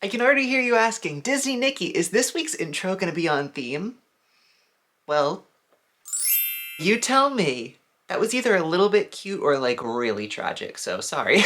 I can already hear you asking, Disney Nikki, is this week's intro gonna be on theme? Well, you tell me. That was either a little bit cute or like really tragic, so sorry.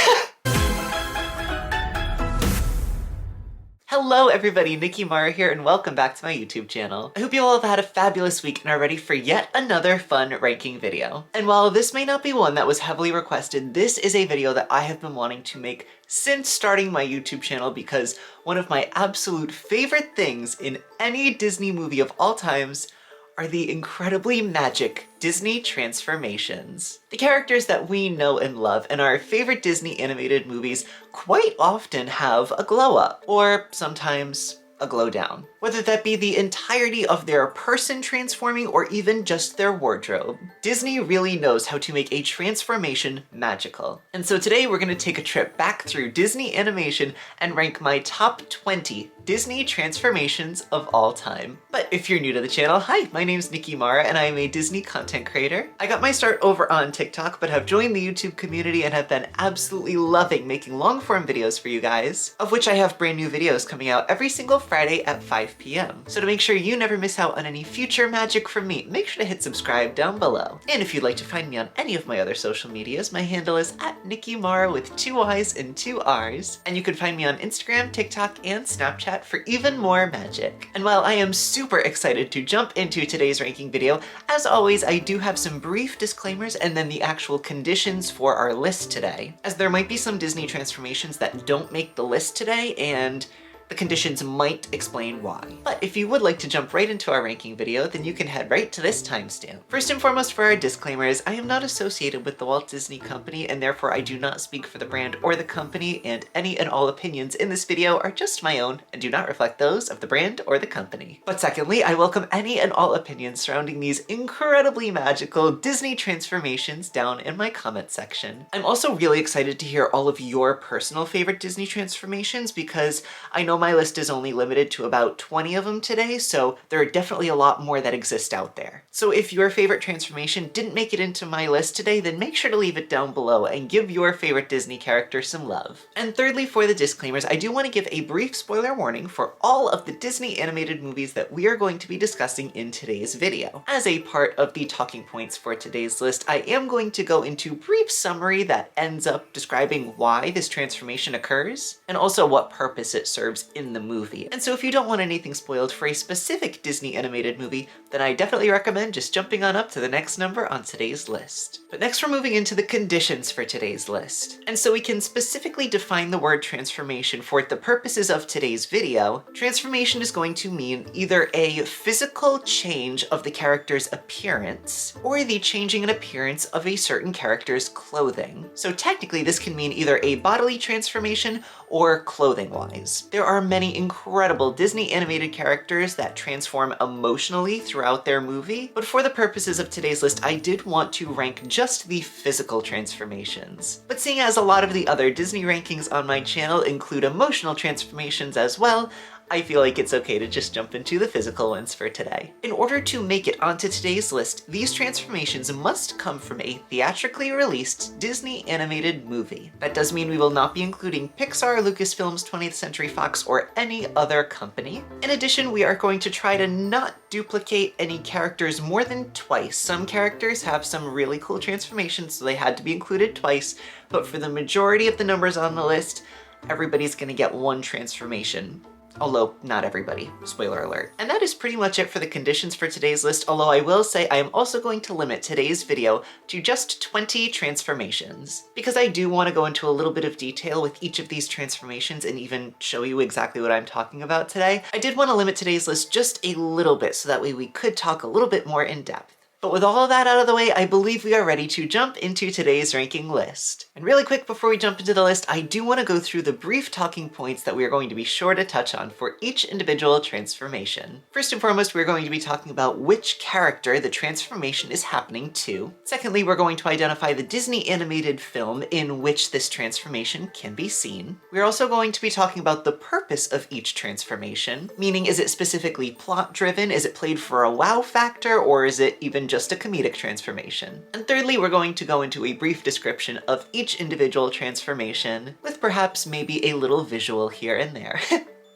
Hello everybody, Nicky Marra here and welcome back to my YouTube channel. I hope you all have had a fabulous week and are ready for yet another fun ranking video. And while this may not be one that was heavily requested, this is a video that I have been wanting to make since starting my YouTube channel because one of my absolute favorite things in any Disney movie of all times are the incredibly magic Disney transformations. The characters that we know and love in our favorite Disney animated movies quite often have a glow up, or sometimes a glow down. Whether that be the entirety of their person transforming or even just their wardrobe. Disney really knows how to make a transformation magical. And so today we're gonna take a trip back through Disney animation and rank my top 20 Disney transformations of all time. But if you're new to the channel, hi, my name's Nicky Marra and I am a Disney content creator. I got my start over on TikTok, but have joined the YouTube community and have been absolutely loving making long form videos for you guys, of which I have brand new videos coming out every single Friday at 5 p.m. So to make sure you never miss out on any future magic from me, make sure to hit subscribe down below. And if you'd like to find me on any of my other social medias, my handle is @Nicky Marra with 2 Y's and 2 R's. And you can find me on Instagram, TikTok, and Snapchat for even more magic. And while I am super excited to jump into today's ranking video, as always, I do have some brief disclaimers and then the actual conditions for our list today, as there might be some Disney transformations that don't make the list today, and the conditions might explain why. But if you would like to jump right into our ranking video, then you can head right to this timestamp. First and foremost for our disclaimers, I am not associated with the Walt Disney Company and therefore I do not speak for the brand or the company, and any and all opinions in this video are just my own and do not reflect those of the brand or the company. But secondly, I welcome any and all opinions surrounding these incredibly magical Disney transformations down in my comment section. I'm also really excited to hear all of your personal favorite Disney transformations because I know my list is only limited to about 20 of them today, so there are definitely a lot more that exist out there. So if your favorite transformation didn't make it into my list today, then make sure to leave it down below and give your favorite Disney character some love. And thirdly, for the disclaimers, I do want to give a brief spoiler warning for all of the Disney animated movies that we are going to be discussing in today's video. As a part of the talking points for today's list, I am going to go into brief summary that ends up describing why this transformation occurs, and also what purpose it serves in the movie. And so if you don't want anything spoiled for a specific Disney animated movie, then I definitely recommend just jumping on up to the next number on today's list. But next we're moving into the conditions for today's list. And so we can specifically define the word transformation for the purposes of today's video. Transformation is going to mean either a physical change of the character's appearance or the changing in appearance of a certain character's clothing. So technically this can mean either a bodily transformation or clothing-wise. There are many incredible Disney animated characters that transform emotionally throughout their movie, but for the purposes of today's list, I did want to rank just the physical transformations. But seeing as a lot of the other Disney rankings on my channel include emotional transformations as well, I feel like it's okay to just jump into the physical ones for today. In order to make it onto today's list, these transformations must come from a theatrically released Disney animated movie. That does mean we will not be including Pixar, Lucasfilms, 20th Century Fox, or any other company. In addition, we are going to try to not duplicate any characters more than twice. Some characters have some really cool transformations, so they had to be included twice, but for the majority of the numbers on the list, everybody's gonna get one transformation. Although, not everybody. Spoiler alert. And that is pretty much it for the conditions for today's list, although I will say I am also going to limit today's video to just 20 transformations, because I do want to go into a little bit of detail with each of these transformations and even show you exactly what I'm talking about today. I did want to limit today's list just a little bit so that way we could talk a little bit more in depth. But with all of that out of the way, I believe we are ready to jump into today's ranking list. And really quick before we jump into the list, I do want to go through the brief talking points that we are going to be sure to touch on for each individual transformation. First and foremost, we're going to be talking about which character the transformation is happening to. Secondly, we're going to identify the Disney animated film in which this transformation can be seen. We're also going to be talking about the purpose of each transformation, meaning is it specifically plot driven, is it played for a wow factor, or is it even just a comedic transformation. And thirdly, we're going to go into a brief description of each individual transformation, with perhaps maybe a little visual here and there.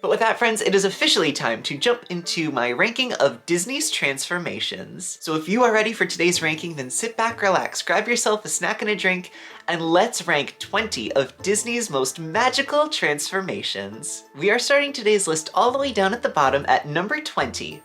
But with that, friends, it is officially time to jump into my ranking of Disney's transformations. So if you are ready for today's ranking, then sit back, relax, grab yourself a snack and a drink, and let's rank 20 of Disney's most magical transformations. We are starting today's list all the way down at the bottom at number 20,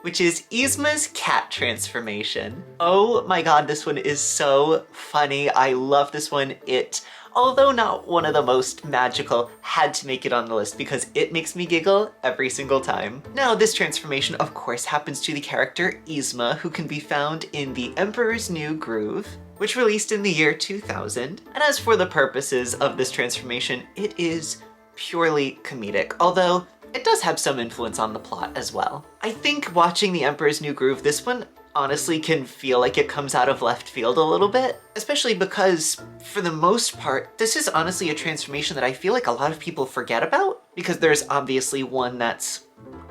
which is Yzma's cat transformation. Oh my god, this one is so funny. I love this one. It, although not one of the most magical, had to make it on the list because it makes me giggle every single time. Now, this transformation, of course, happens to the character Yzma, who can be found in The Emperor's New Groove, which released in the year 2000. And as for the purposes of this transformation, it is purely comedic, although it does have some influence on the plot as well. I think watching The Emperor's New Groove, this one honestly can feel like it comes out of left field a little bit, especially because, for the most part, this is honestly a transformation that I feel like a lot of people forget about, because there's obviously one that's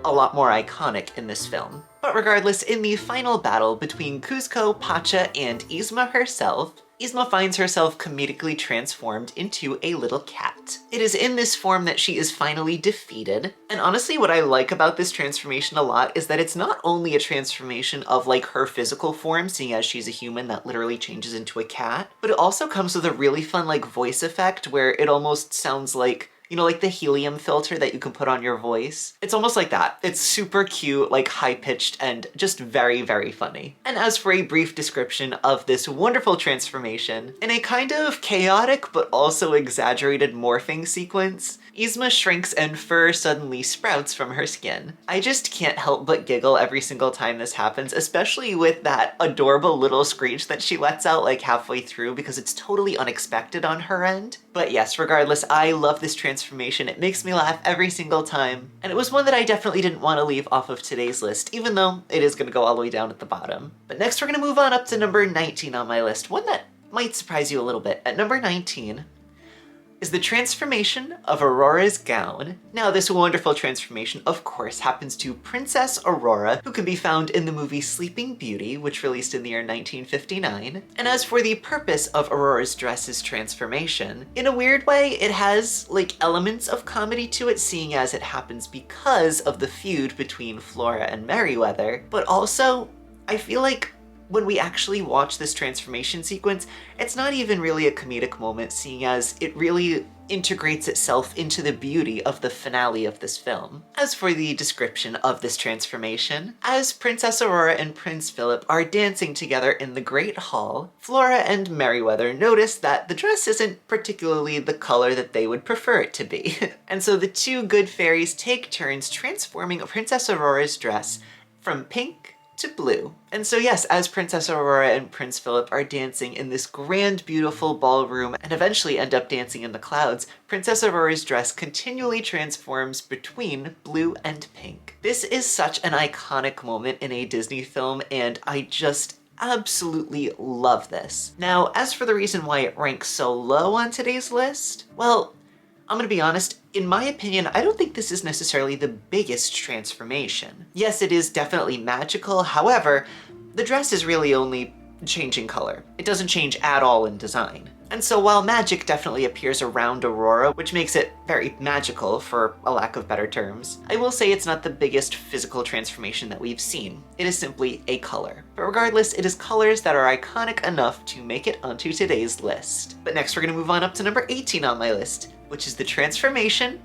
a lot more iconic in this film. But regardless, in the final battle between Kuzco, Pacha, and Yzma herself, Yzma finds herself comedically transformed into a little cat. It is in this form that she is finally defeated, and honestly what I like about this transformation a lot is that it's not only a transformation of like her physical form, seeing as she's a human that literally changes into a cat, but it also comes with a really fun like voice effect where it almost sounds like, you know, like the helium filter that you can put on your voice. It's almost like that. It's super cute, like high-pitched, and just very, very funny. And as for a brief description of this wonderful transformation, in a kind of chaotic but also exaggerated morphing sequence, Yzma shrinks and fur suddenly sprouts from her skin. I just can't help but giggle every single time this happens, especially with that adorable little screech that she lets out like halfway through because it's totally unexpected on her end. But yes, regardless, I love this transformation. It makes me laugh every single time. And it was one that I definitely didn't want to leave off of today's list, even though it is going to go all the way down at the bottom. But next we're going to move on up to number 19 on my list, one that might surprise you a little bit. At number 19 is the transformation of Aurora's gown. Now, this wonderful transformation, of course, happens to Princess Aurora, who can be found in the movie Sleeping Beauty, which released in the year 1959. And as for the purpose of Aurora's dress's transformation, in a weird way, it has, like, elements of comedy to it, seeing as it happens because of the feud between Flora and Merryweather, but also, I feel like when we actually watch this transformation sequence, it's not even really a comedic moment, seeing as it really integrates itself into the beauty of the finale of this film. As for the description of this transformation, as Princess Aurora and Prince Philip are dancing together in the Great Hall, Flora and Merryweather notice that the dress isn't particularly the color that they would prefer it to be. And so the two good fairies take turns transforming Princess Aurora's dress from pink to blue. And so yes, as Princess Aurora and Prince Philip are dancing in this grand, beautiful ballroom and eventually end up dancing in the clouds, Princess Aurora's dress continually transforms between blue and pink. This is such an iconic moment in a Disney film, and I just absolutely love this. Now, as for the reason why it ranks so low on today's list, well, I'm gonna be honest, in my opinion, I don't think this is necessarily the biggest transformation. Yes, it is definitely magical, however, the dress is really only changing color. It doesn't change at all in design. And so while magic definitely appears around Aurora, which makes it very magical for a lack of better terms, I will say it's not the biggest physical transformation that we've seen. It is simply a color. But regardless, it is colors that are iconic enough to make it onto today's list. But next we're gonna move on up to number 18 on my list, which is the transformation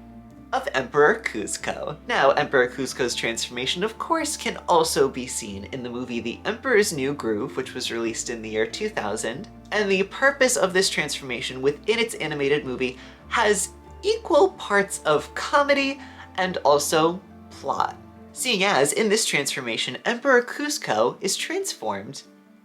of Emperor Kuzco. Now, Emperor Kuzco's transformation, of course, can also be seen in the movie The Emperor's New Groove, which was released in the year 2000. And the purpose of this transformation within its animated movie has equal parts of comedy and also plot. Seeing as, in this transformation, Emperor Kuzco is transformed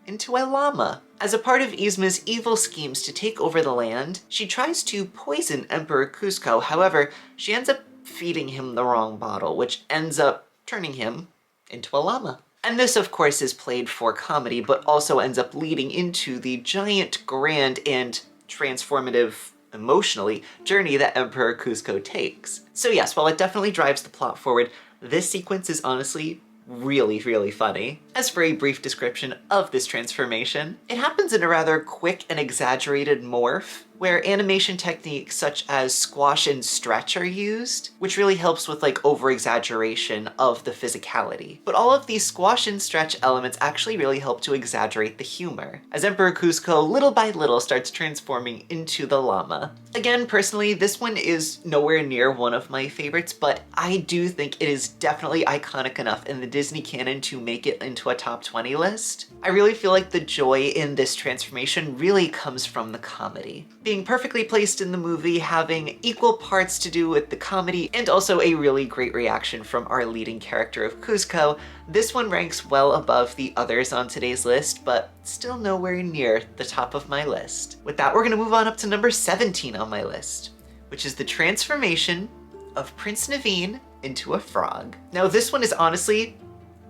into a llama. As a part of Yzma's evil schemes to take over the land, she tries to poison Emperor Kuzco. However, she ends up feeding him the wrong bottle, which ends up turning him into a llama. And this, of course, is played for comedy, but also ends up leading into the giant, grand, and transformative, emotionally, journey that Emperor Kuzco takes. So yes, while it definitely drives the plot forward, this sequence is honestly really, really funny. As for a brief description of this transformation, it happens in a rather quick and exaggerated morph, where animation techniques such as squash and stretch are used, which really helps with like over-exaggeration of the physicality. But all of these squash and stretch elements actually really help to exaggerate the humor, as Emperor Kuzco little by little starts transforming into the llama. Again, personally, this one is nowhere near one of my favorites, but I do think it is definitely iconic enough in the Disney canon to make it into a top 20 list. I really feel like the joy in this transformation really comes from the comedy. Being perfectly placed in the movie, having equal parts to do with the comedy, and also a really great reaction from our leading character of Kuzco, this one ranks well above the others on today's list, but still nowhere near the top of my list. With that, we're gonna move on up to number 17 on my list, which is the transformation of Prince Naveen into a frog. Now, this one is honestly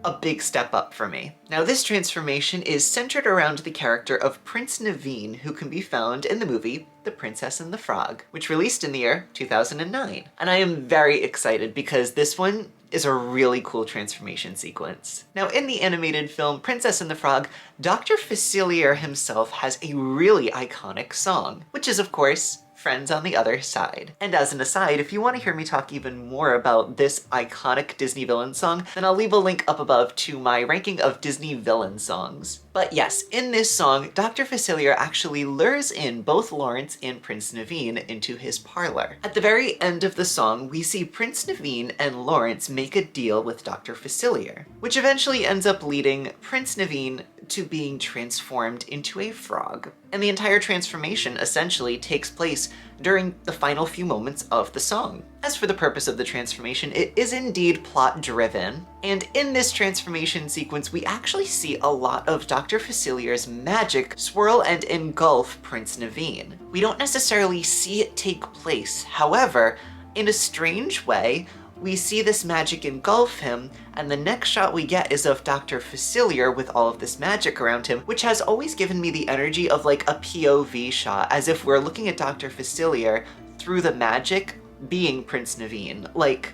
a big step up for me. Now, this transformation is centered around the character of Prince Naveen, who can be found in the movie The Princess and the Frog, which released in the year 2009. And I am very excited because this one is a really cool transformation sequence. Now, in the animated film Princess and the Frog, Dr. Facilier himself has a really iconic song, which is, of course, Friends on the Other Side. And as an aside, if you want to hear me talk even more about this iconic Disney villain song, then I'll leave a link up above to my ranking of Disney villain songs. But yes, in this song, Dr. Facilier actually lures in both Lawrence and Prince Naveen into his parlor. At the very end of the song, we see Prince Naveen and Lawrence make a deal with Dr. Facilier, which eventually ends up leading Prince Naveen to being transformed into a frog. And the entire transformation essentially takes place during the final few moments of the song. As for the purpose of the transformation, it is indeed plot-driven, and in this transformation sequence, we actually see a lot of Dr. Facilier's magic swirl and engulf Prince Naveen. We don't necessarily see it take place, however, in a strange way, we see this magic engulf him, and the next shot we get is of Dr. Facilier with all of this magic around him, which has always given me the energy of like a POV shot, as if we're looking at Dr. Facilier through the magic being Prince Naveen. Like,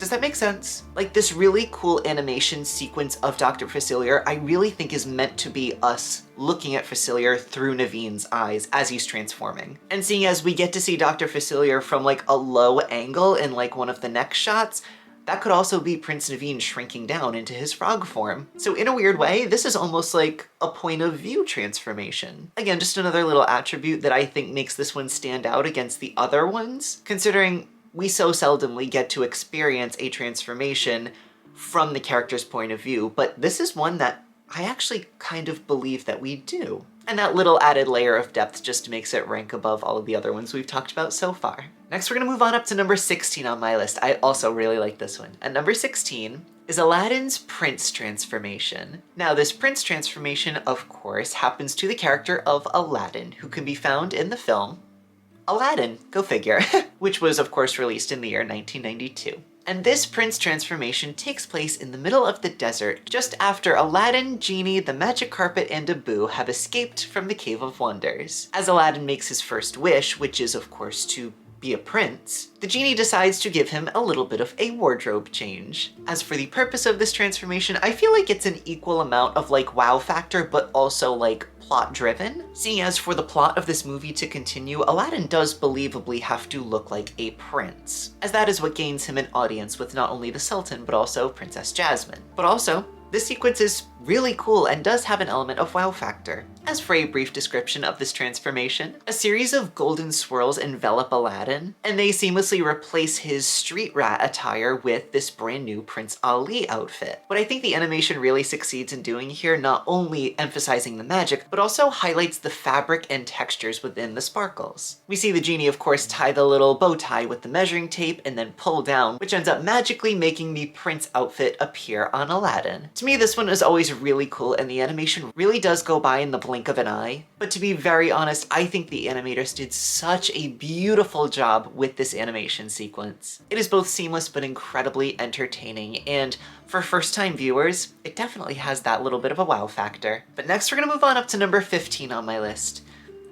does that make sense? Like, this really cool animation sequence of Dr. Facilier, I really think is meant to be us looking at Facilier through Naveen's eyes as he's transforming. And seeing as we get to see Dr. Facilier from like a low angle in like one of the next shots, that could also be Prince Naveen shrinking down into his frog form. So in a weird way, this is almost like a point of view transformation. Again, just another little attribute that I think makes this one stand out against the other ones, considering we so seldomly get to experience a transformation from the character's point of view, but this is one that I actually kind of believe that we do. And that little added layer of depth just makes it rank above all of the other ones we've talked about so far. Next, we're gonna move on up to number 16 on my list. I also really like this one. At number 16 is Aladdin's Prince transformation. Now, this Prince transformation, of course, happens to the character of Aladdin, who can be found in the film Aladdin, go figure, which was of course released in the year 1992. And this Prince transformation takes place in the middle of the desert, just after Aladdin, Genie, the Magic Carpet, and Abu have escaped from the Cave of Wonders. As Aladdin makes his first wish, which is of course to be a prince, the genie decides to give him a little bit of a wardrobe change. As for the purpose of this transformation, I feel like it's an equal amount of like wow factor, but also like plot driven. Seeing as for the plot of this movie to continue, Aladdin does believably have to look like a prince, as that is what gains him an audience with not only the Sultan, but also Princess Jasmine. But also, this sequence is really cool and does have an element of wow factor. As for a brief description of this transformation, a series of golden swirls envelop Aladdin, and they seamlessly replace his street rat attire with this brand new Prince Ali outfit. What I think the animation really succeeds in doing here, not only emphasizing the magic, but also highlights the fabric and textures within the sparkles. We see the genie, of course, tie the little bow tie with the measuring tape and then pull down, which ends up magically making the prince outfit appear on Aladdin. To me, this one is always really cool, and the animation really does go by in the blink of an eye. But to be very honest, I think the animators did such a beautiful job with this animation sequence. It is both seamless but incredibly entertaining, and for first-time viewers, it definitely has that little bit of a wow factor. But next we're gonna move on up to number 15 on my list,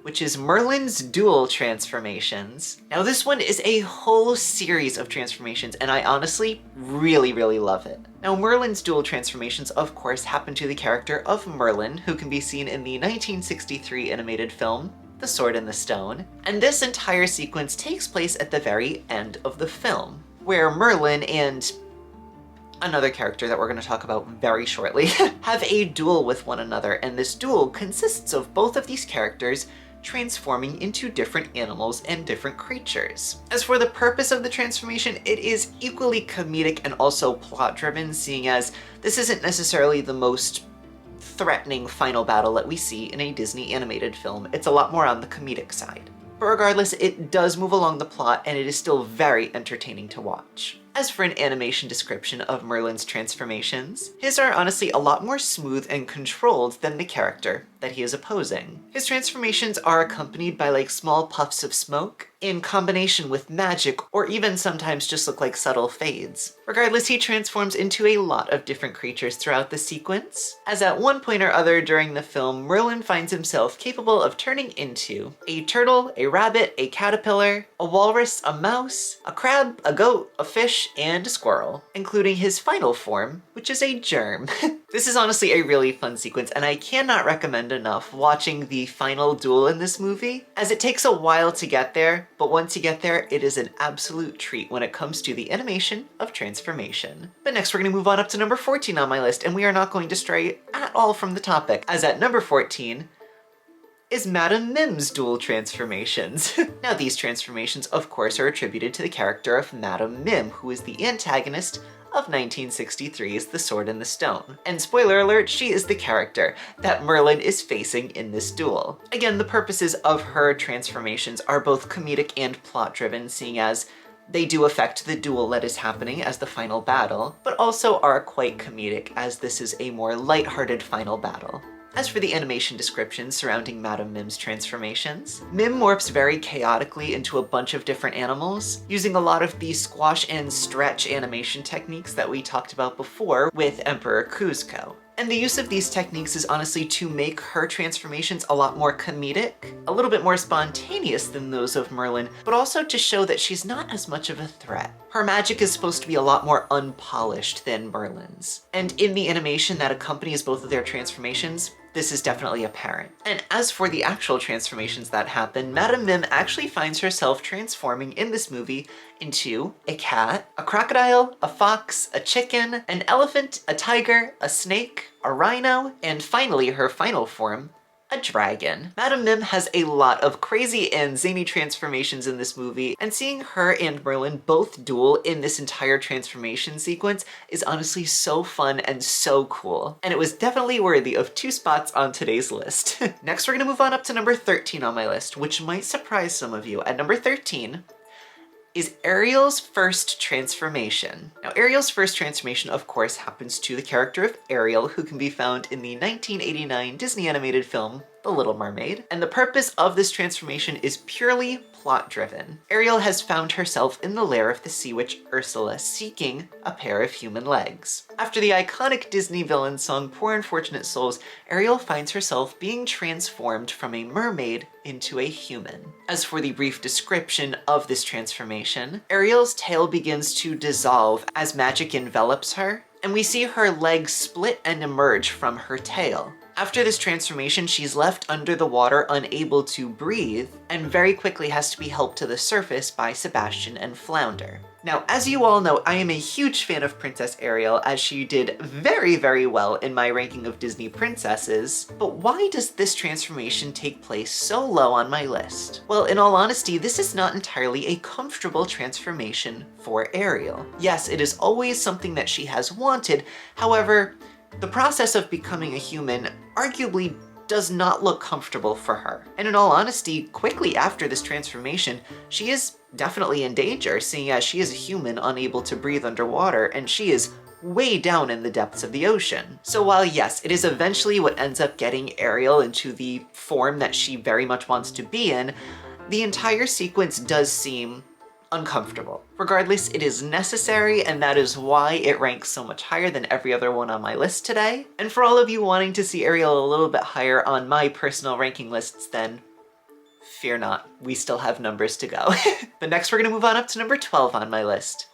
which is Merlin's dual transformations. Now this one is a whole series of transformations, and I honestly really love it. Now Merlin's dual transformations of course happen to the character of Merlin, who can be seen in the 1963 animated film The Sword in the Stone. And this entire sequence takes place at the very end of the film, where Merlin and another character that we're going to talk about very shortly have a duel with one another, and this duel consists of both of these characters transforming into different animals and different creatures. As for the purpose of the transformation, it is equally comedic and also plot-driven, seeing as this isn't necessarily the most threatening final battle that we see in a Disney animated film. It's a lot more on the comedic side. But regardless, it does move along the plot, and it is still very entertaining to watch. As for an animation description of Merlin's transformations, his are honestly a lot more smooth and controlled than the character that he is opposing. His transformations are accompanied by like small puffs of smoke in combination with magic, or even sometimes just look like subtle fades. Regardless, he transforms into a lot of different creatures throughout the sequence, as at one point or other during the film, Merlin finds himself capable of turning into a turtle, a rabbit, a caterpillar, a walrus, a mouse, a crab, a goat, a fish, and a squirrel, including his final form, which is a germ. This is honestly a really fun sequence, and I cannot recommend enough watching the final duel in this movie, as it takes a while to get there, but once you get there, it is an absolute treat when it comes to the animation of transformation. But next we're going to move on up to number 14 on my list, and we are not going to stray at all from the topic, as at number 14 is Madame Mim's dual transformations. Now these transformations of course are attributed to the character of Madame Mim, who is the antagonist of 1963's The Sword in the Stone. And spoiler alert, she is the character that Merlin is facing in this duel. Again, the purposes of her transformations are both comedic and plot-driven, seeing as they do affect the duel that is happening as the final battle, but also are quite comedic as this is a more lighthearted final battle. As for the animation descriptions surrounding Madame Mim's transformations, Mim morphs very chaotically into a bunch of different animals, using a lot of the squash and stretch animation techniques that we talked about before with Emperor Kuzco. And the use of these techniques is honestly to make her transformations a lot more comedic, a little bit more spontaneous than those of Merlin, but also to show that she's not as much of a threat. Her magic is supposed to be a lot more unpolished than Merlin's. And in the animation that accompanies both of their transformations, this is definitely apparent. And as for the actual transformations that happen, Madame Mim actually finds herself transforming in this movie into a cat, a crocodile, a fox, a chicken, an elephant, a tiger, a snake, a rhino, and finally her final form, a dragon. Madame Mim has a lot of crazy and zany transformations in this movie, and seeing her and Merlin both duel in this entire transformation sequence is honestly so fun and so cool. And it was definitely worthy of 2 spots on today's list. Next, we're gonna move on up to number 13 on my list, which might surprise some of you. At number 13, is Ariel's first transformation. Now, Ariel's first transformation, of course, happens to the character of Ariel, who can be found in the 1989 Disney animated film, The Little Mermaid. And the purpose of this transformation is purely plot-driven. Ariel has found herself in the lair of the sea witch Ursula, seeking a pair of human legs. After the iconic Disney villain song Poor Unfortunate Souls, Ariel finds herself being transformed from a mermaid into a human. As for the brief description of this transformation, Ariel's tail begins to dissolve as magic envelops her, and we see her legs split and emerge from her tail. After this transformation, she's left under the water unable to breathe, and very quickly has to be helped to the surface by Sebastian and Flounder. Now, as you all know, I am a huge fan of Princess Ariel, as she did very, very well in my ranking of Disney princesses, but why does this transformation take place so low on my list? Well, in all honesty, this is not entirely a comfortable transformation for Ariel. Yes, it is always something that she has wanted, however, the process of becoming a human arguably does not look comfortable for her. And in all honesty, quickly after this transformation, she is definitely in danger, seeing as she is a human unable to breathe underwater, and she is way down in the depths of the ocean. So while yes, it is eventually what ends up getting Ariel into the form that she very much wants to be in, the entire sequence does seem uncomfortable. Regardless, it is necessary, and that is why it ranks so much higher than every other one on my list today. And for all of you wanting to see Ariel a little bit higher on my personal ranking lists, then fear not, we still have numbers to go. But next we're gonna move on up to number 12 on my list,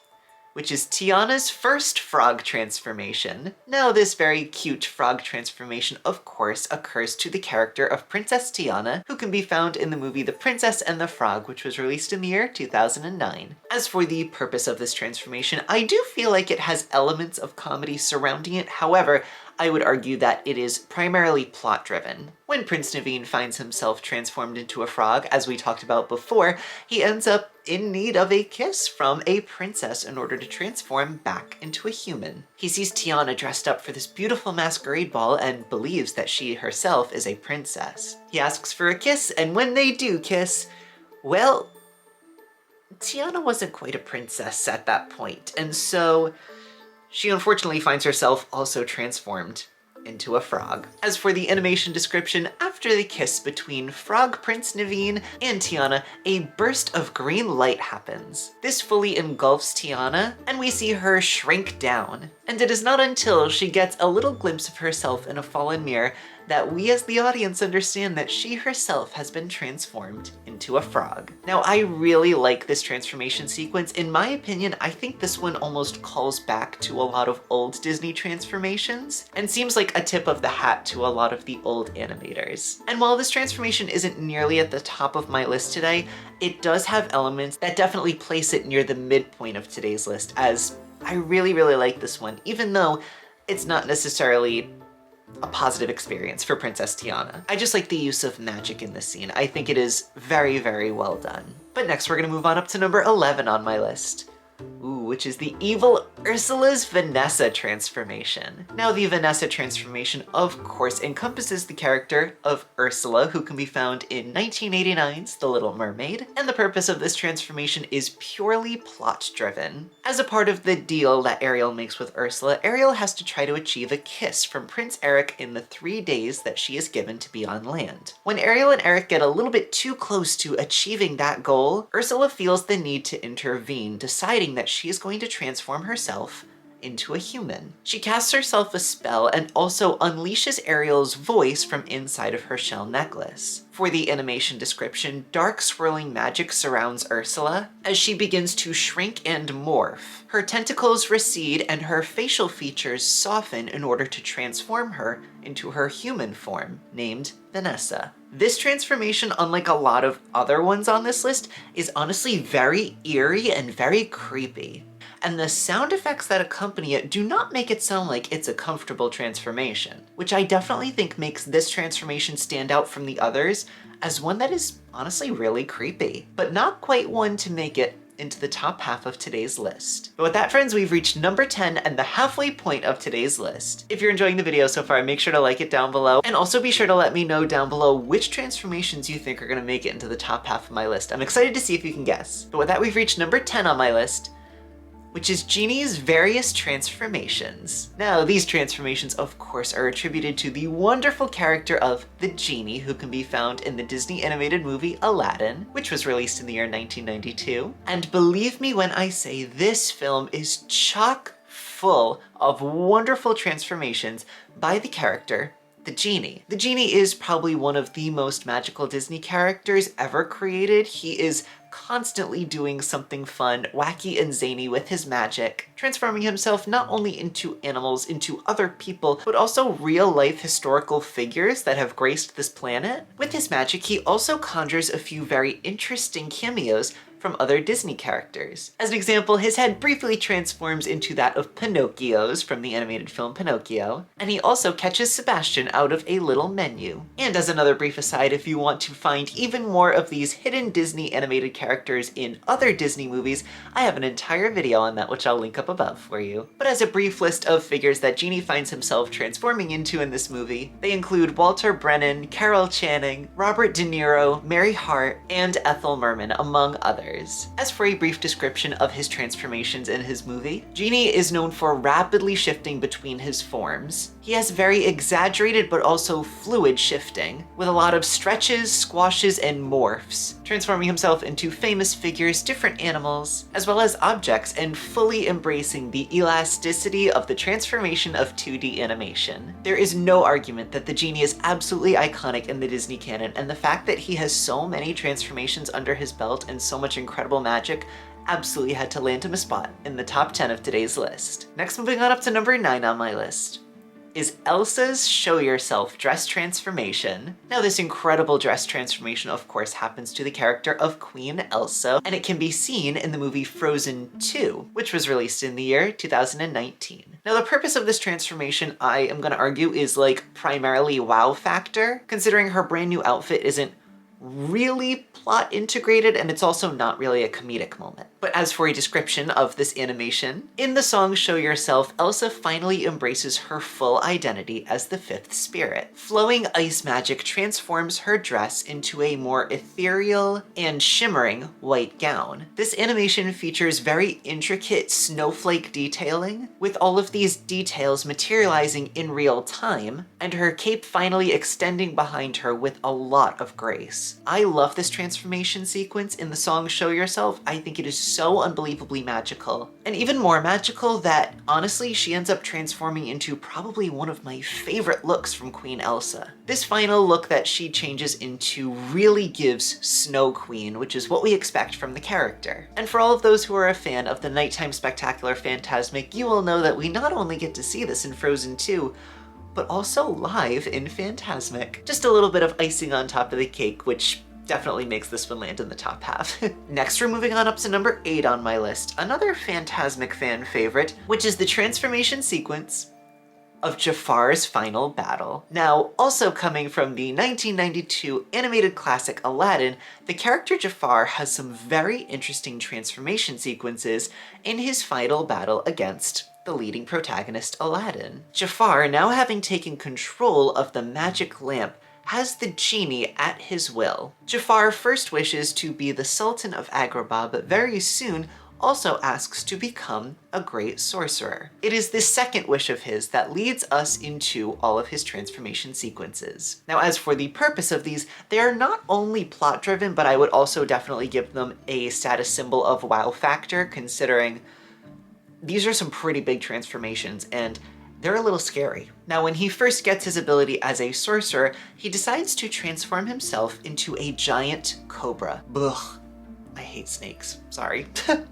which is Tiana's first frog transformation. Now, this very cute frog transformation, of course, occurs to the character of Princess Tiana, who can be found in the movie The Princess and the Frog, which was released in the year 2009. As for the purpose of this transformation, I do feel like it has elements of comedy surrounding it. However, I would argue that it is primarily plot-driven. When Prince Naveen finds himself transformed into a frog, as we talked about before, he ends up in need of a kiss from a princess in order to transform back into a human. He sees Tiana dressed up for this beautiful masquerade ball and believes that she herself is a princess. He asks for a kiss, and when they do kiss, well, Tiana wasn't quite a princess at that point, and so she unfortunately finds herself also transformed into a frog. As for the animation description, after the kiss between Frog Prince Naveen and Tiana, a burst of green light happens. This fully engulfs Tiana, and we see her shrink down. And it is not until she gets a little glimpse of herself in a fallen mirror that we as the audience understand that she herself has been transformed into a frog. Now, I really like this transformation sequence. In my opinion, I think this one almost calls back to a lot of old Disney transformations and seems like a tip of the hat to a lot of the old animators. And while this transformation isn't nearly at the top of my list today, it does have elements that definitely place it near the midpoint of today's list, as I really, really like this one, even though it's not necessarily a positive experience for Princess Tiana. I just like the use of magic in this scene. I think it is very, very well done. But next we're gonna move on up to number 11 on my list. Which is the evil Ursula's Vanessa transformation. Now, the Vanessa transformation, of course, encompasses the character of Ursula, who can be found in 1989's The Little Mermaid, and the purpose of this transformation is purely plot-driven. As a part of the deal that Ariel makes with Ursula, Ariel has to try to achieve a kiss from Prince Eric in the 3 days that she is given to be on land. When Ariel and Eric get a little bit too close to achieving that goal, Ursula feels the need to intervene, deciding that she is going to transform herself into a human. She casts herself a spell and also unleashes Ariel's voice from inside of her shell necklace. For the animation description, dark swirling magic surrounds Ursula as she begins to shrink and morph. Her tentacles recede and her facial features soften in order to transform her into her human form, named Vanessa. This transformation, unlike a lot of other ones on this list, is honestly very eerie and very creepy. And the sound effects that accompany it do not make it sound like it's a comfortable transformation, which I definitely think makes this transformation stand out from the others as one that is honestly really creepy, but not quite one to make it into the top half of today's list. But with that, friends, we've reached number 10 and the halfway point of today's list. If you're enjoying the video so far, make sure to like it down below, and also be sure to let me know down below which transformations you think are gonna make it into the top half of my list. I'm excited to see if you can guess. But with that, we've reached number 10 on my list, which is Genie's various transformations. Now, these transformations, of course, are attributed to the wonderful character of the Genie, who can be found in the Disney animated movie Aladdin, which was released in the year 1992. And believe me when I say this film is chock full of wonderful transformations by the character the Genie. The Genie is probably one of the most magical Disney characters ever created. He is constantly doing something fun, wacky, and zany with his magic, transforming himself not only into animals, into other people, but also real-life historical figures that have graced this planet. With his magic, he also conjures a few very interesting cameos from other Disney characters. As an example, his head briefly transforms into that of Pinocchio's from the animated film Pinocchio, and he also catches Sebastian out of a little menu. And as another brief aside, if you want to find even more of these hidden Disney animated characters in other Disney movies, I have an entire video on that which I'll link up above for you. But as a brief list of figures that Genie finds himself transforming into in this movie, they include Walter Brennan, Carol Channing, Robert De Niro, Mary Hart, and Ethel Merman, among others. As for a brief description of his transformations in his movie, Genie is known for rapidly shifting between his forms. He has very exaggerated but also fluid shifting, with a lot of stretches, squashes, and morphs, transforming himself into famous figures, different animals, as well as objects, and fully embracing the elasticity of the transformation of 2D animation. There is no argument that the Genie is absolutely iconic in the Disney canon, and the fact that he has so many transformations under his belt and so much incredible magic absolutely had to land him a spot in the top 10 of today's list. Next, moving on up to number 9 on my list, is Elsa's Show Yourself dress transformation. Now, this incredible dress transformation, of course, happens to the character of Queen Elsa, and it can be seen in the movie Frozen 2, which was released in the year 2019. Now, the purpose of this transformation, I am gonna argue, is like primarily wow factor, considering her brand new outfit isn't really plot integrated, and it's also not really a comedic moment. But as for a description of this animation, in the song Show Yourself, Elsa finally embraces her full identity as the fifth spirit. Flowing ice magic transforms her dress into a more ethereal and shimmering white gown. This animation features very intricate snowflake detailing, with all of these details materializing in real time, and her cape finally extending behind her with a lot of grace. I love this transformation sequence in the song Show Yourself. I think it is so unbelievably magical. And even more magical that, honestly, she ends up transforming into probably one of my favorite looks from Queen Elsa. This final look that she changes into really gives Snow Queen, which is what we expect from the character. And for all of those who are a fan of the Nighttime Spectacular Phantasmic, you will know that we not only get to see this in Frozen 2, but also live in Phantasmic. Just a little bit of icing on top of the cake, which definitely makes this one land in the top half. Next, we're moving on up to number 8 on my list, another Phantasmic fan favorite, which is the transformation sequence of Jafar's final battle. Now, also coming from the 1992 animated classic Aladdin, the character Jafar has some very interesting transformation sequences in his final battle against the leading protagonist, Aladdin. Jafar, now having taken control of the magic lamp, has the genie at his will. Jafar first wishes to be the Sultan of Agrabah, but very soon also asks to become a great sorcerer. It is this second wish of his that leads us into all of his transformation sequences. Now, as for the purpose of these, they are not only plot driven, but I would also definitely give them a status symbol of wow factor, considering these are some pretty big transformations, and they're a little scary. Now, when he first gets his ability as a sorcerer, he decides to transform himself into a giant cobra. Ugh. I hate snakes, sorry.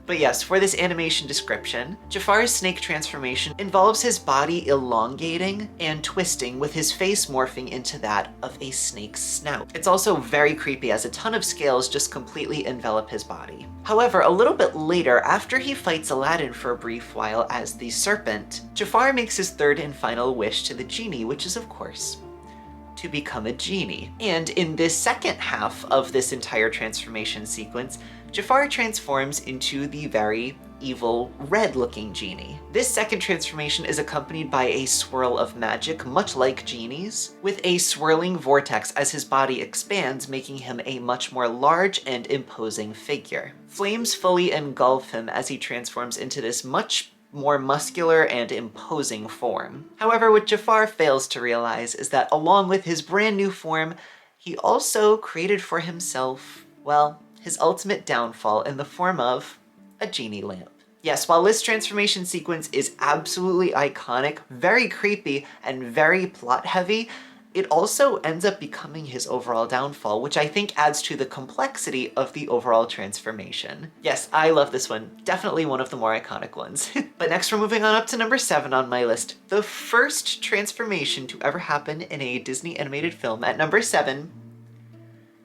But yes, for this animation description, Jafar's snake transformation involves his body elongating and twisting, with his face morphing into that of a snake's snout. It's also very creepy as a ton of scales just completely envelop his body. However, a little bit later, after he fights Aladdin for a brief while as the serpent, Jafar makes his third and final wish to the genie, which is, of course, to become a genie. And in this second half of this entire transformation sequence, Jafar transforms into the very evil red-looking genie. This second transformation is accompanied by a swirl of magic, much like genies, with a swirling vortex as his body expands, making him a much more large and imposing figure. Flames fully engulf him as he transforms into this much more muscular and imposing form. However, what Jafar fails to realize is that along with his brand new form, he also created for himself, well, his ultimate downfall in the form of a genie lamp. Yes, while this transformation sequence is absolutely iconic, very creepy, and very plot heavy, it also ends up becoming his overall downfall, which I think adds to the complexity of the overall transformation. Yes, I love this one. Definitely one of the more iconic ones. But next we're moving on up to number 7 on my list. The first transformation to ever happen in a Disney animated film. At number 7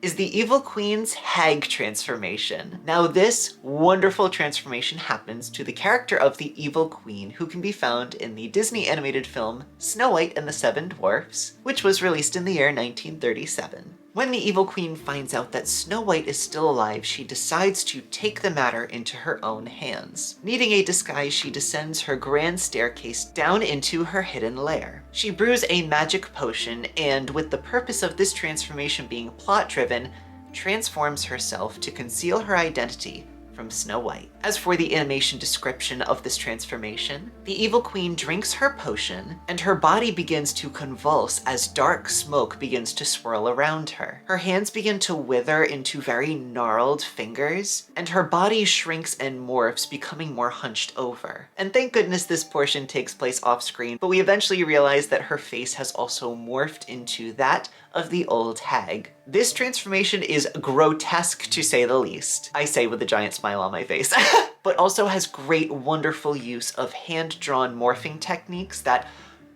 is the Evil Queen's hag transformation. Now, this wonderful transformation happens to the character of the Evil Queen, who can be found in the Disney animated film Snow White and the Seven Dwarfs, which was released in the year 1937. When the Evil Queen finds out that Snow White is still alive, she decides to take the matter into her own hands. Needing a disguise, she descends her grand staircase down into her hidden lair. She brews a magic potion, and with the purpose of this transformation being plot-driven, transforms herself to conceal her identity from Snow White. As for the animation description of this transformation, the Evil Queen drinks her potion, and her body begins to convulse as dark smoke begins to swirl around her. Her hands begin to wither into very gnarled fingers, and her body shrinks and morphs, becoming more hunched over. And thank goodness this portion takes place off screen, but we eventually realize that her face has also morphed into that of the old hag. This transformation is grotesque to say the least. I say with a giant smile on my face. But also has great, wonderful use of hand-drawn morphing techniques that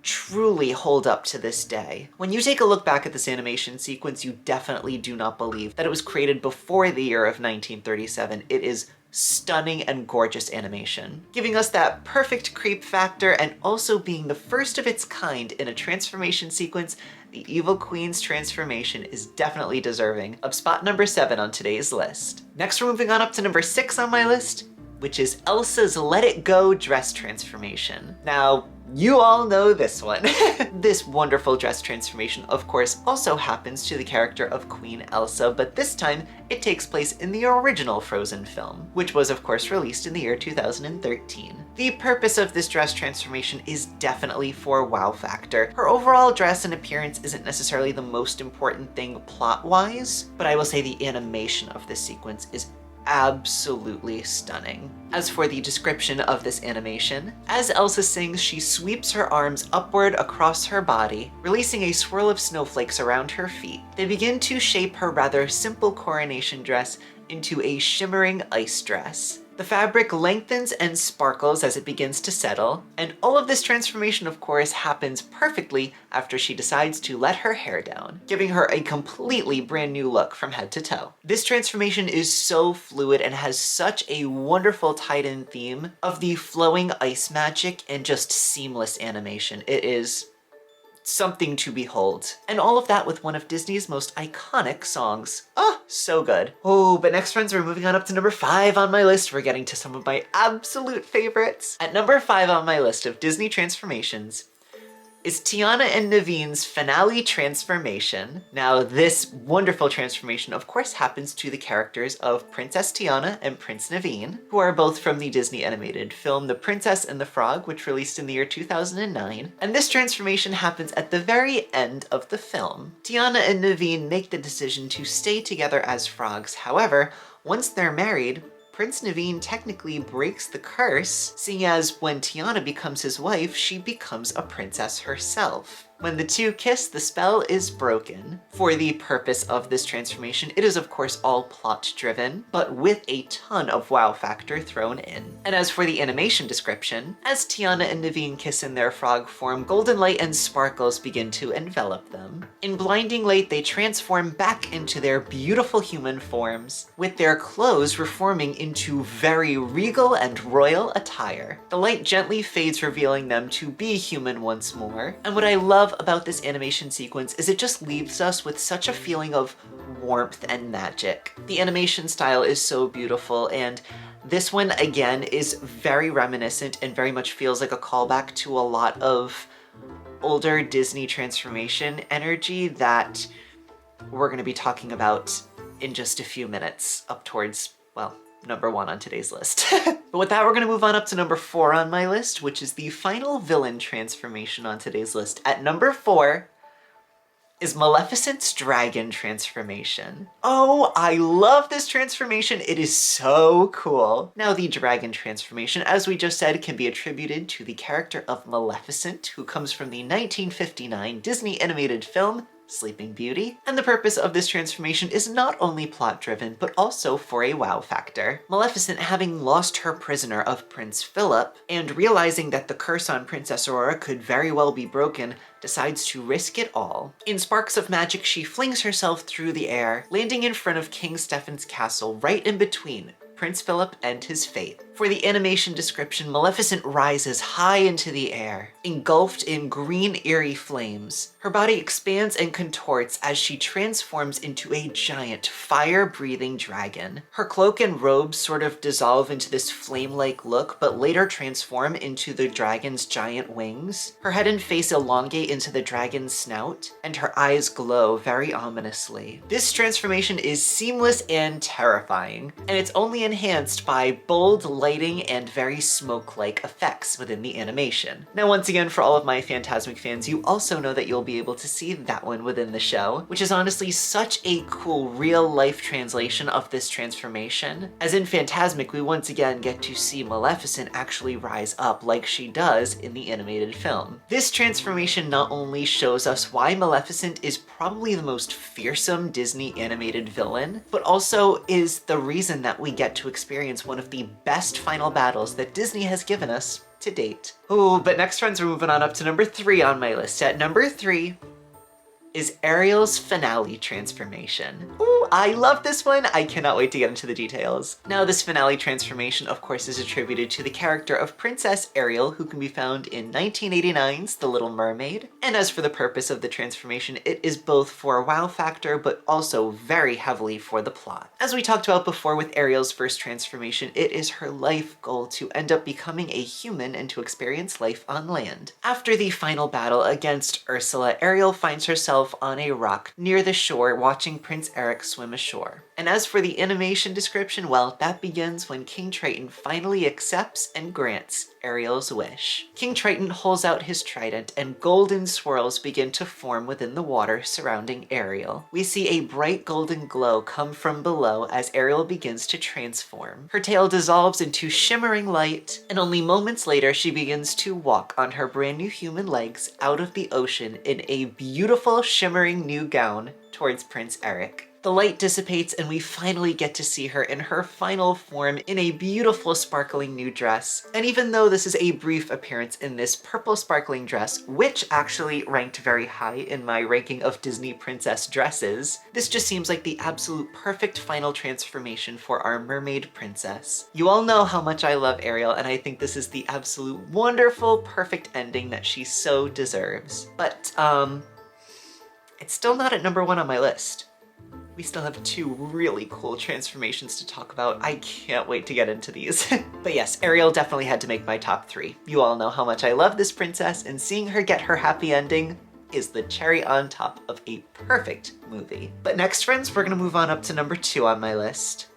truly hold up to this day. When you take a look back at this animation sequence, you definitely do not believe that it was created before the year of 1937. It is stunning and gorgeous animation, giving us that perfect creep factor and also being the first of its kind in a transformation sequence. The Evil Queen's transformation is definitely deserving of spot number 7 on today's list. Next, we're moving on up to number 6 on my list, which is Elsa's Let It Go dress transformation. Now, you all know this one. This wonderful dress transformation, of course, also happens to the character of Queen Elsa, but this time it takes place in the original Frozen film, which was of course released in the year 2013. The purpose of this dress transformation is definitely for wow factor. Her overall dress and appearance isn't necessarily the most important thing plot-wise, but I will say the animation of this sequence is absolutely stunning. As for the description of this animation, as Elsa sings, she sweeps her arms upward across her body, releasing a swirl of snowflakes around her feet. They begin to shape her rather simple coronation dress into a shimmering ice dress. The fabric lengthens and sparkles as it begins to settle, and all of this transformation, of course, happens perfectly after she decides to let her hair down, giving her a completely brand new look from head to toe. This transformation is so fluid and has such a wonderful tied-in theme of the flowing ice magic and just seamless animation. It is something to behold. And all of that with one of Disney's most iconic songs. Oh, so good. Oh, but next, friends, we're moving on up to number 5 on my list. We're getting to some of my absolute favorites. At number 5 on my list of Disney transformations is Tiana and Naveen's finale transformation. Now, this wonderful transformation, of course, happens to the characters of Princess Tiana and Prince Naveen, who are both from the Disney animated film The Princess and the Frog, which released in the year 2009. And this transformation happens at the very end of the film. Tiana and Naveen make the decision to stay together as frogs. However, once they're married, Prince Naveen technically breaks the curse, seeing as when Tiana becomes his wife, she becomes a princess herself. When the two kiss, the spell is broken. For the purpose of this transformation, it is of course all plot-driven, but with a ton of wow factor thrown in. And as for the animation description, as Tiana and Naveen kiss in their frog form, golden light and sparkles begin to envelop them. In blinding light, they transform back into their beautiful human forms, with their clothes reforming into very regal and royal attire. The light gently fades, revealing them to be human once more. And what I love about this animation sequence is it just leaves us with such a feeling of warmth and magic. The animation style is so beautiful, and this one again is very reminiscent and very much feels like a callback to a lot of older Disney transformation energy that we're going to be talking about in just a few minutes, up towards, well, number 1 on today's list. But with that, we're gonna move on up to number 4 on my list, which is the final villain transformation on today's list. At number 4 is Maleficent's dragon transformation. Oh, I love this transformation. It is so cool. Now, the dragon transformation, as we just said, can be attributed to the character of Maleficent, who comes from the 1959 Disney animated film Sleeping Beauty. And the purpose of this transformation is not only plot-driven, but also for a wow factor. Maleficent, having lost her prisoner of Prince Philip, and realizing that the curse on Princess Aurora could very well be broken, decides to risk it all. In sparks of magic, she flings herself through the air, landing in front of King Stephen's castle, right in between Prince Philip and his fate. For the animation description, Maleficent rises high into the air, engulfed in green eerie flames. Her body expands and contorts as she transforms into a giant fire-breathing dragon. Her cloak and robes sort of dissolve into this flame-like look, but later transform into the dragon's giant wings. Her head and face elongate into the dragon's snout, and her eyes glow very ominously. This transformation is seamless and terrifying, and it's only enhanced by bold, lighting and very smoke-like effects within the animation. Now, once again, for all of my Fantasmic fans, you also know that you'll be able to see that one within the show, which is honestly such a cool real-life translation of this transformation. As in Fantasmic, we once again get to see Maleficent actually rise up like she does in the animated film. This transformation not only shows us why Maleficent is probably the most fearsome Disney animated villain, but also is the reason that we get to experience one of the best final battles that Disney has given us to date. Ooh, but next, friends, we're moving on up to number 3 on my list. At number 3 is Ariel's finale transformation. Ooh, I love this one. I cannot wait to get into the details. Now, this finale transformation, of course, is attributed to the character of Princess Ariel, who can be found in 1989's The Little Mermaid. And as for the purpose of the transformation, it is both for a wow factor, but also very heavily for the plot. As we talked about before with Ariel's first transformation, it is her life goal to end up becoming a human and to experience life on land. After the final battle against Ursula, Ariel finds herself on a rock near the shore watching Prince Eric swim ashore. And as for the animation description, well, that begins when King Triton finally accepts and grants Ariel's wish. King Triton holds out his trident and golden swirls begin to form within the water surrounding Ariel. We see a bright golden glow come from below as Ariel begins to transform. Her tail dissolves into shimmering light, and only moments later she begins to walk on her brand new human legs out of the ocean in a beautiful shimmering new gown towards Prince Eric. The light dissipates and we finally get to see her in her final form in a beautiful sparkling new dress. And even though this is a brief appearance in this purple sparkling dress, which actually ranked very high in my ranking of Disney princess dresses, this just seems like the absolute perfect final transformation for our mermaid princess. You all know how much I love Ariel, and I think this is the absolute wonderful, perfect ending that she so deserves. But, it's still not at number 1 on my list. We still have 2 really cool transformations to talk about. I can't wait to get into these. But yes, Ariel definitely had to make my top 3. You all know how much I love this princess, and seeing her get her happy ending is the cherry on top of a perfect movie. But next, friends, we're gonna move on up to number 2 on my list,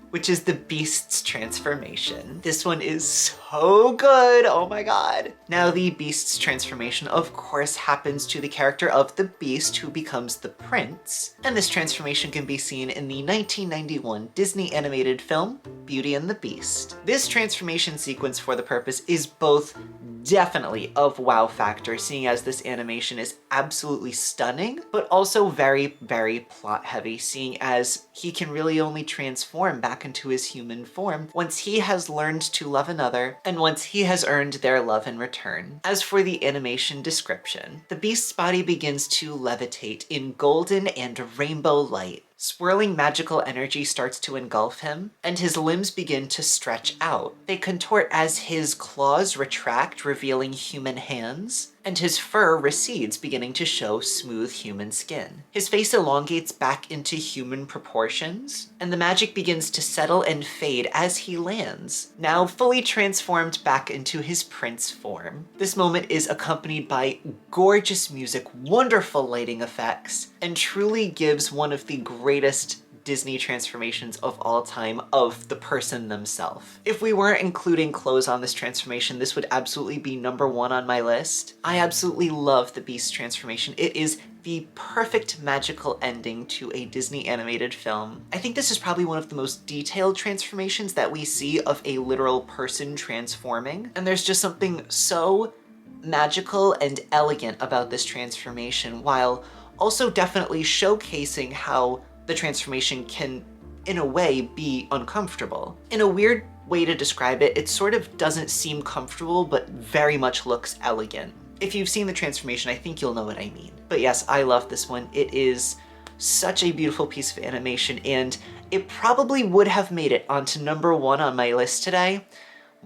which is the Beast's transformation. This one is so good, oh my god. Now, the Beast's transformation, of course, happens to the character of the Beast, who becomes the prince, and this transformation can be seen in the 1991 Disney animated film, Beauty and the Beast. This transformation sequence, for the purpose, is both definitely of wow factor, seeing as this animation is absolutely stunning, but also very, very plot heavy, seeing as he can really only transform back into his human form once he has learned to love another and once he has earned their love in return. As for the animation description, the Beast's body begins to levitate in golden and rainbow light. Swirling magical energy starts to engulf him, and his limbs begin to stretch out. They contort as his claws retract, revealing human hands, and his fur recedes, beginning to show smooth human skin. His face elongates back into human proportions, and the magic begins to settle and fade as he lands, now fully transformed back into his prince form. This moment is accompanied by gorgeous music, wonderful lighting effects, and truly gives one of the greatest Disney transformations of all time of the person themselves. If we weren't including clothes on this transformation, this would absolutely be number 1 on my list. I absolutely love the Beast transformation. It is the perfect magical ending to a Disney animated film. I think this is probably one of the most detailed transformations that we see of a literal person transforming, and there's just something so magical and elegant about this transformation, while also definitely showcasing how the transformation can, in a way, be uncomfortable. In a weird way to describe it, it sort of doesn't seem comfortable, but very much looks elegant. If you've seen the transformation, I think you'll know what I mean. But yes, I love this one. It is such a beautiful piece of animation, and it probably would have made it onto number 1 on my list today,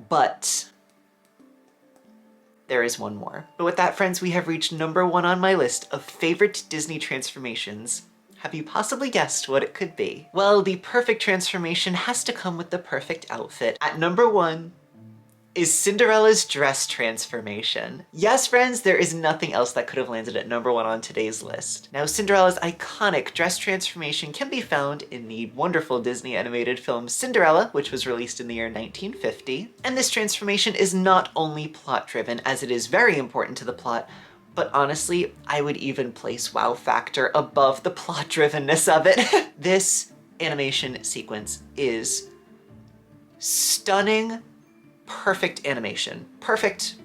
but there is one more. But with that, friends, we have reached number 1 on my list of favorite Disney transformations. Have you possibly guessed what it could be? Well, the perfect transformation has to come with the perfect outfit. At number 1 is Cinderella's dress transformation. Yes, friends, there is nothing else that could have landed at number 1 on today's list. Now, Cinderella's iconic dress transformation can be found in the wonderful Disney animated film Cinderella, which was released in the year 1950. And this transformation is not only plot-driven, as it is very important to the plot, but honestly, I would even place wow factor above the plot-drivenness of it. This animation sequence is stunning, perfect animation. Perfect.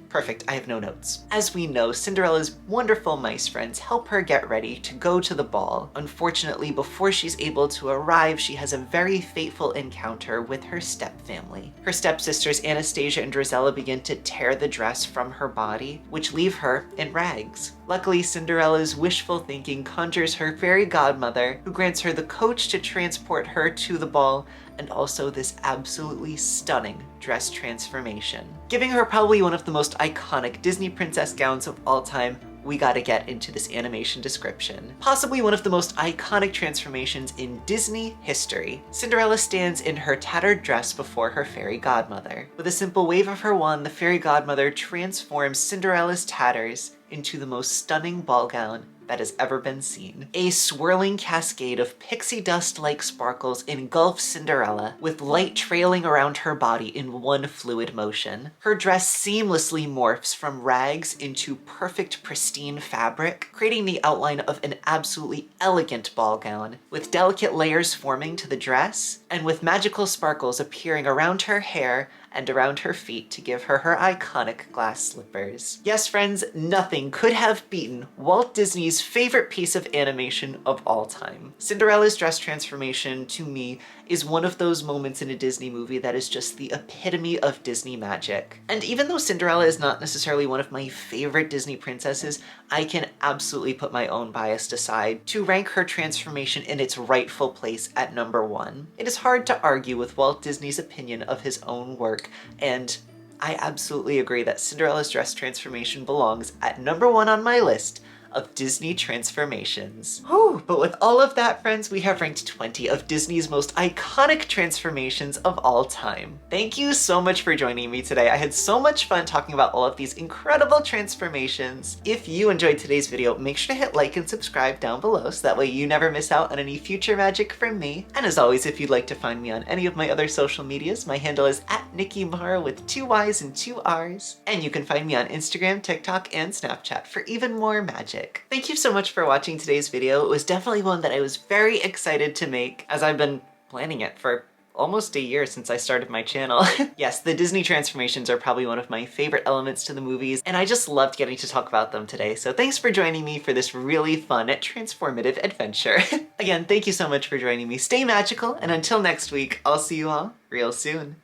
I have no notes. As we know, Cinderella's wonderful mice friends help her get ready to go to the ball. Unfortunately, before she's able to arrive, she has a very fateful encounter with her stepfamily. Her stepsisters Anastasia and Drizella begin to tear the dress from her body, which leave her in rags. Luckily, Cinderella's wishful thinking conjures her fairy godmother, who grants her the coach to transport her to the ball, and also this absolutely stunning dress transformation. Giving her probably one of the most iconic Disney princess gowns of all time, we gotta get into this animation description. Possibly one of the most iconic transformations in Disney history. Cinderella stands in her tattered dress before her fairy godmother. With a simple wave of her wand, the fairy godmother transforms Cinderella's tatters into the most stunning ball gown that has ever been seen. A swirling cascade of pixie dust-like sparkles engulfs Cinderella, with light trailing around her body in one fluid motion. Her dress seamlessly morphs from rags into perfect, pristine fabric, creating the outline of an absolutely elegant ball gown, with delicate layers forming to the dress, and with magical sparkles appearing around her hair and around her feet to give her her iconic glass slippers. Yes, friends, nothing could have beaten Walt Disney's favorite piece of animation of all time. Cinderella's dress transformation, to me, is one of those moments in a Disney movie that is just the epitome of Disney magic. And even though Cinderella is not necessarily one of my favorite Disney princesses, I can absolutely put my own bias aside to rank her transformation in its rightful place at number 1. It is hard to argue with Walt Disney's opinion of his own work, and I absolutely agree that Cinderella's dress transformation belongs at number 1 on my list of Disney transformations. Whew, but with all of that, friends, we have ranked 20 of Disney's most iconic transformations of all time. Thank you so much for joining me today. I had so much fun talking about all of these incredible transformations. If you enjoyed today's video, make sure to hit like and subscribe down below so that way you never miss out on any future magic from me. And as always, if you'd like to find me on any of my other social medias, my handle is @Nicky Marra with 2 Y's and 2 R's. And you can find me on Instagram, TikTok, and Snapchat for even more magic. Thank you so much for watching today's video. It was definitely one that I was very excited to make, as I've been planning it for almost a year since I started my channel. Yes, the Disney transformations are probably one of my favorite elements to the movies, and I just loved getting to talk about them today. So thanks for joining me for this really fun, transformative adventure. Again, thank you so much for joining me. Stay magical, and until next week, I'll see you all real soon.